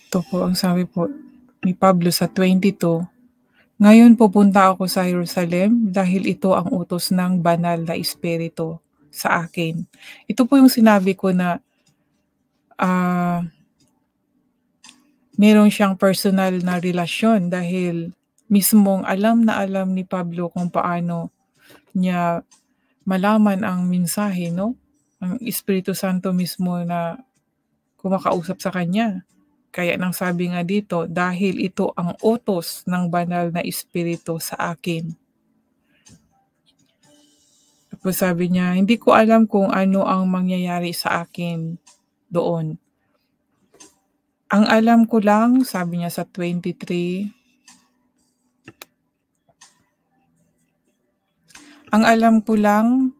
Ito po ang sabi po ni Pablo sa 22, "Ngayon pupunta ako sa Jerusalem dahil ito ang utos ng banal na Espiritu sa akin." Ito po yung sinabi ko na, ah, meron siyang personal na relasyon dahil mismong alam na alam ni Pablo kung paano niya malaman ang mensahe 'no, ang Espiritu Santo mismo na kumakausap sa kanya. Kaya nang sabi nga dito, "Dahil ito ang utos ng banal na Espiritu sa akin." Tapos sabi niya, "Hindi ko alam kung ano ang mangyayari sa akin doon. Ang alam ko lang," sabi niya sa 23, "Ang alam ko lang,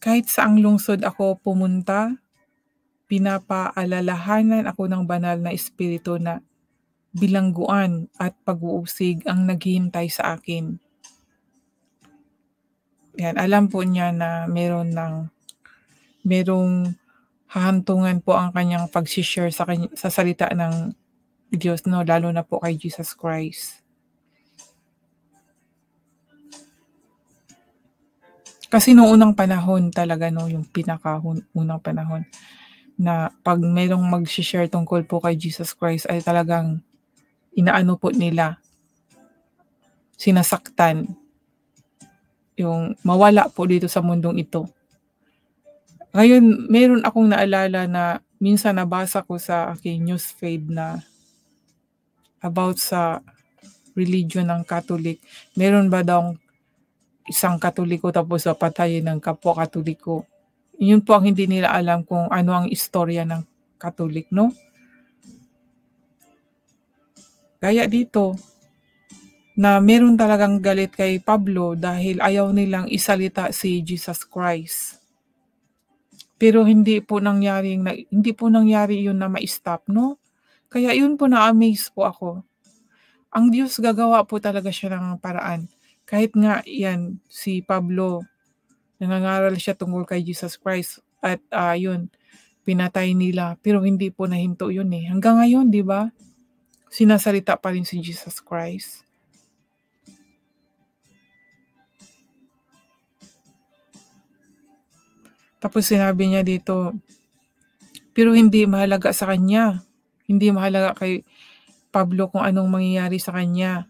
kahit saang lungsod ako pumunta, pinapaalalahanan ako ng banal na Espiritu na bilangguan at pag-uusig ang naghihintay sa akin." Yan, alam po niya na merong hahantungan po ang kanyang pagse-share sa salita ng Diyos 'no, lalo na po kay Jesus Christ. Kasi noong unang panahon talaga 'no, yung unang panahon na 'pag merong magse-share tungkol po kay Jesus Christ ay talagang inaano po nila, sinasaktan, yung mawala po dito sa mundong ito. Ngayon meron akong naalala na minsan nabasa ko sa aking newsfeed na about sa religion ng Catholic. Meron ba daw isang Katoliko tapos papatayin ng kapwa Katoliko. Yun po ang hindi nila alam kung ano ang istorya ng Katolik 'no. Gaya dito, na meron talagang galit kay Pablo dahil ayaw nilang isalita si Jesus Christ. Pero hindi po nangyari yun na ma-stop 'no. Kaya yun po na-amaze po ako. Ang Diyos gagawa po talaga siya ng paraan. Kahit nga 'yan si Pablo, nangangaral siya tungkol kay Jesus Christ at, yun pinatay nila pero hindi po nahinto yun, eh. Hanggang ngayon 'di ba, sinasalita pa rin si Jesus Christ. Tapos sinabi niya dito, pero hindi mahalaga sa kanya, hindi mahalaga kay Pablo kung anong mangyayari sa kanya.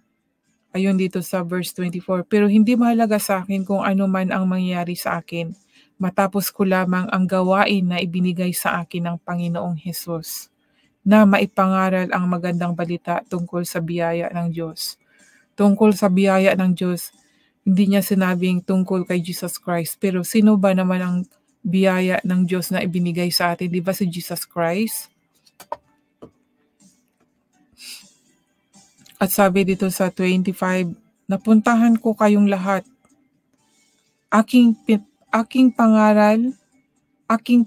Ayun dito sa verse 24, "Pero hindi mahalaga sa akin kung ano man ang mangyayari sa akin, matapos ko lamang ang gawain na ibinigay sa akin ng Panginoong Hesus, na maipangaral ang magandang balita tungkol sa biyaya ng Diyos." Tungkol sa biyaya ng Diyos, hindi niya sinabing tungkol kay Jesus Christ, pero sino ba naman ang biyaya ng Diyos na ibinigay sa atin, 'di ba si Jesus Christ? At sabi dito sa 25, "Napuntahan ko kayong lahat. Aking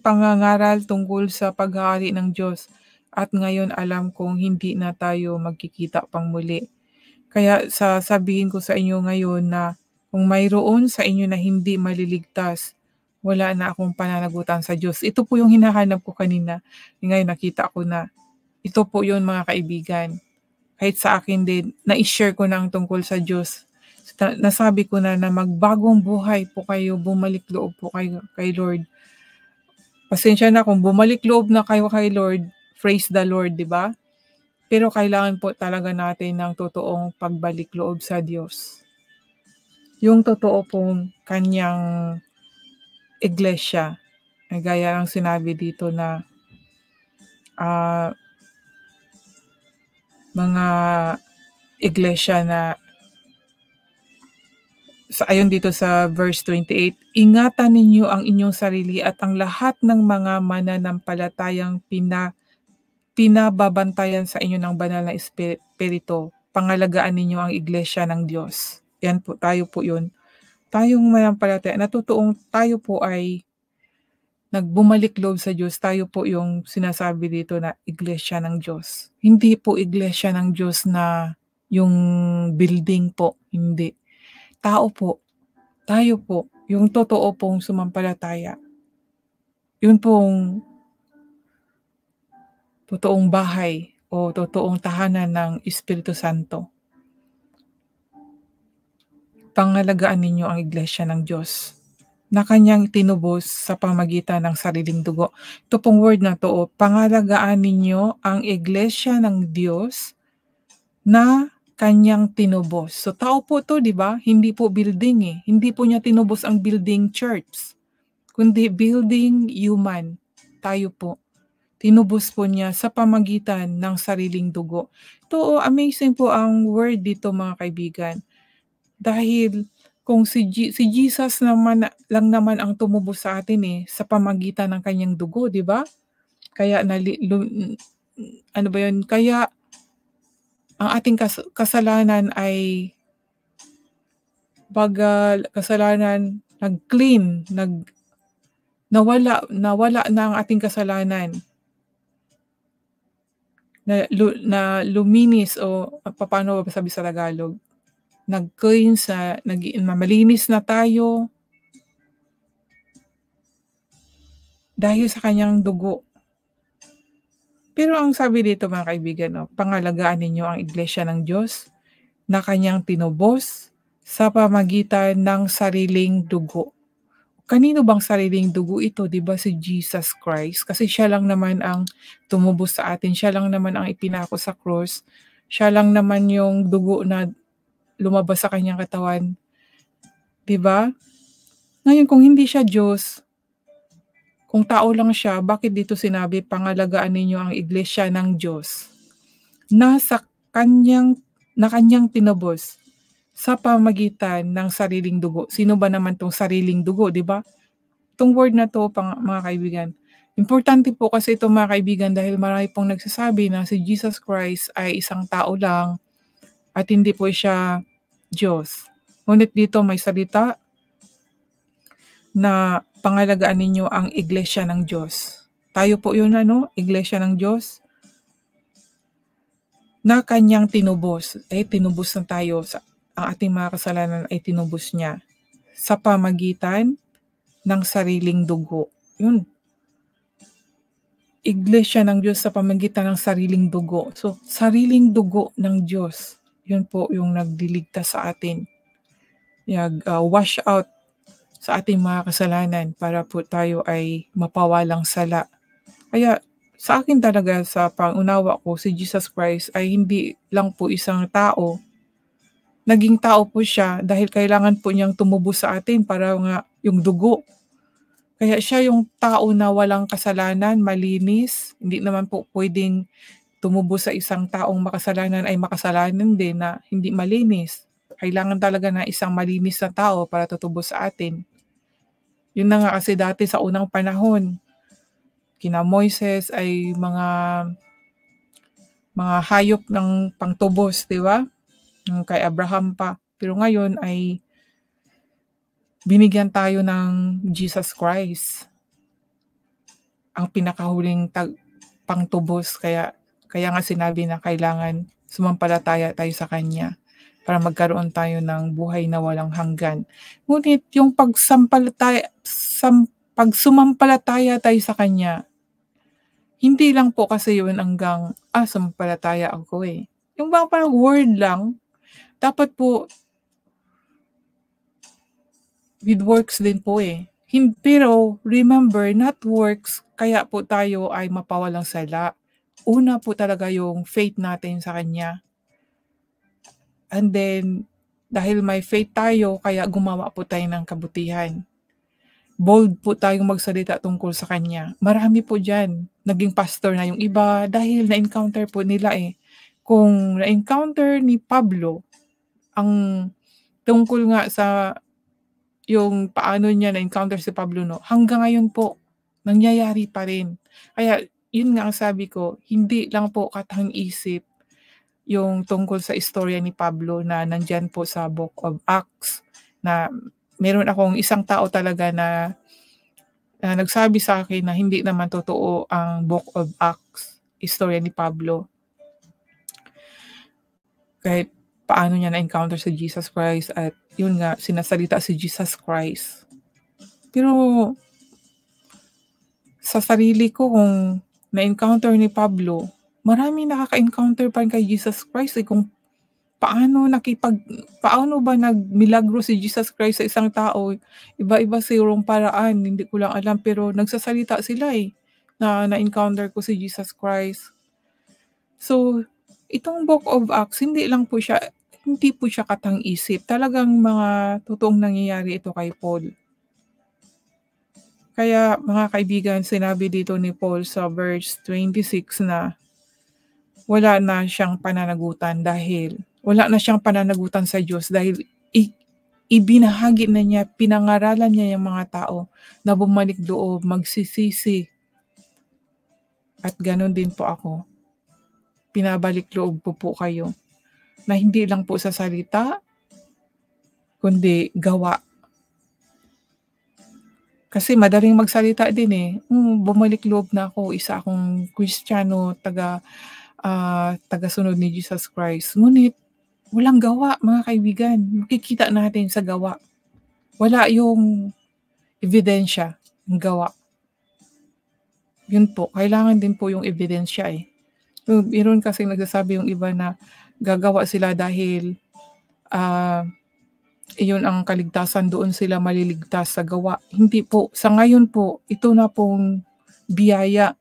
pangangaral tungkol sa paghahari ng Diyos, at ngayon alam kong hindi na tayo magkikita pang muli. Kaya sasabihin ko sa inyo ngayon na kung mayroon sa inyo na hindi maliligtas, wala na akong pananagutan sa Diyos." Ito po yung hinahanap ko kanina. Ngayon nakita ko na ito po yun mga kaibigan. Kahit sa akin din, na-share ko na ang tungkol sa Diyos. Nasabi ko na magbagong buhay po kayo, bumalik loob po kayo kay Lord. Pasensya na kung bumalik loob na kayo kay Lord, praise the Lord, di ba? Pero kailangan po talaga natin ng totoong pagbalik loob sa Diyos. Yung totoo pong kanyang iglesia. Gaya ng sinabi dito na mga iglesia na ayon dito sa verse 28, "Ingatan ninyo ang inyong sarili at ang lahat ng mga mananampalatayang pinababantayan sa inyo ng banal na espiritu. Pangalagaan ninyo ang iglesia ng Diyos." Yan po, tayo po yun. Tayong mananampalataya na totoong tayo po ay nagbumalik loob sa Diyos, tayo po yung sinasabi dito na iglesia ng Diyos. Hindi po iglesia ng Diyos na yung building po, hindi. Tao po, tayo po, yung totoo pong sumampalataya. Yun pong totoong bahay o totoong tahanan ng Espiritu Santo. Pangalagaan ninyo ang iglesia ng Diyos na kanyang tinubos sa pamagitan ng sariling dugo. Ito pong word na to, pangalagaan ninyo ang iglesia ng Diyos na kanyang tinubos. So tao po to, di ba? Hindi po building eh. Hindi po niya tinubos ang building church, kundi building human. Tayo po. Tinubos po niya sa pamagitan ng sariling dugo. Ito, amazing po ang word dito mga kaibigan. Dahil kung si Jesus naman lang naman ang tumubos sa atin eh, sa pamagitan ng kanyang dugo, di ba? Kaya ano ba yun? Kaya ang ating kasalanan ay kasalanan nag-clean, nawala na ang ating kasalanan. Na luminis o paano ba sabi sa Tagalog? Nag-clean malinis na tayo dahil sa kanyang dugo. Pero ang sabi dito mga kaibigan, no, pangalagaan ninyo ang iglesia ng Diyos na kanyang tinubos sa pamagitan ng sariling dugo. Kanino bang sariling dugo ito? 'Di ba si Jesus Christ? Kasi siya lang naman ang tumubos sa atin, siya lang naman ang ipinako sa cross, siya lang naman yung dugo na lumabas sa kanyang katawan. 'Di ba? Ngayon kung hindi siya Diyos, kung tao lang siya, bakit dito sinabi pangalagaan ninyo ang iglesia ng Diyos na kanyang tinubos sa pamagitan ng sariling dugo? Sino ba naman tong sariling dugo, 'di ba? Itong word na to, mga kaibigan, importante po kasi ito mga kaibigan dahil marami pong nagsasabi na si Jesus Christ ay isang tao lang at hindi po siya Diyos. Ngunit dito may salita na pangalagaan ninyo ang iglesia ng Diyos. Tayo po yun iglesia ng Diyos na kanyang tinubos. Tinubos na tayo. Ang ating mga kasalanan ay tinubos niya sa pamagitan ng sariling dugo. Yun. Iglesia ng Diyos sa pamagitan ng sariling dugo. So, sariling dugo ng Diyos. Yun po yung nagdiligtas sa atin. Wash out sa ating mga kasalanan para po tayo ay mapawalang sala. Kaya sa akin talaga, sa pangunawa ko, si Jesus Christ ay hindi lang po isang tao. Naging tao po siya dahil kailangan po niyang tumubos sa atin para nga yung dugo. Kaya siya yung tao na walang kasalanan, malinis. Hindi naman po pwedeng tumubos sa isang taong makasalanan ay makasalanan din na hindi malinis. Kailangan talaga na isang malinis na tao para tutubos sa atin. Yun na nga kasi dati sa unang panahon, kina Moises ay mga hayop ng pangtubos, di ba? Kay Abraham pa. Pero ngayon ay binigyan tayo ng Jesus Christ, ang pinakahuling pangtubos. Kaya nga sinabi na kailangan sumampalataya tayo sa Kanya para magkaroon tayo ng buhay na walang hanggan. Ngunit yung pagsumampalataya tayo sa Kanya, hindi lang po kasi yun hanggang, sumampalataya ako eh. Yung bang parang word lang, dapat po with works din po eh. Pero remember, not works, kaya po tayo ay mapawalang sala. Una po talaga yung faith natin sa Kanya. And then, dahil may faith tayo, kaya gumawa po tayo ng kabutihan. Bold po tayong magsalita tungkol sa Kanya. Marami po dyan. Naging pastor na yung iba dahil na-encounter po nila eh. Kung na-encounter ni Pablo, ang tungkol nga sa yung paano niya na-encounter si Pablo, hanggang ngayon po, nangyayari pa rin. Kaya, yun nga ang sabi ko, hindi lang po katang isip yung tungkol sa istorya ni Pablo na nandyan po sa Book of Acts, na meron akong isang tao talaga na nagsabi sa akin na hindi naman totoo ang Book of Acts, istorya ni Pablo. Kahit paano niya na-encounter si Jesus Christ at yun nga, sinasalita si Jesus Christ. Pero sa sarili ko, kung na-encounter ni Pablo, maraming nakaka-encounter pa rin kay Jesus Christ, kung paano ba nagmilagro si Jesus Christ sa isang tao, iba-iba sigurong paraan, hindi ko lang alam, pero nagsasalita sila, na na-encounter ko si Jesus Christ. So, itong Book of Acts hindi po siya katang-isip, talagang mga totoong nangyayari ito kay Paul. Kaya mga kaibigan, sinabi dito ni Paul sa verse 26 na wala na siyang pananagutan sa Diyos dahil ibinahagi na niya, pinangaralan niya yung mga tao na bumalik loob, magsisisi. At gano'n din po ako. Pinabalik loob ko po kayo na hindi lang po sa salita, kundi gawa. Kasi madaling magsalita din bumalik loob na ako, isa akong Kristiyano, tagasunod ni Jesus Christ. Ngunit walang gawa, mga kaibigan. Makikita natin sa gawa. Wala yung ebidensya ng gawa. Yun po, kailangan din po yung ebidensya So, meron kasi nagsasabi yung iba na gagawa sila dahil iyon ang kaligtasan, doon sila maliligtas sa gawa. Hindi po. Sa ngayon po, ito na pong biyaya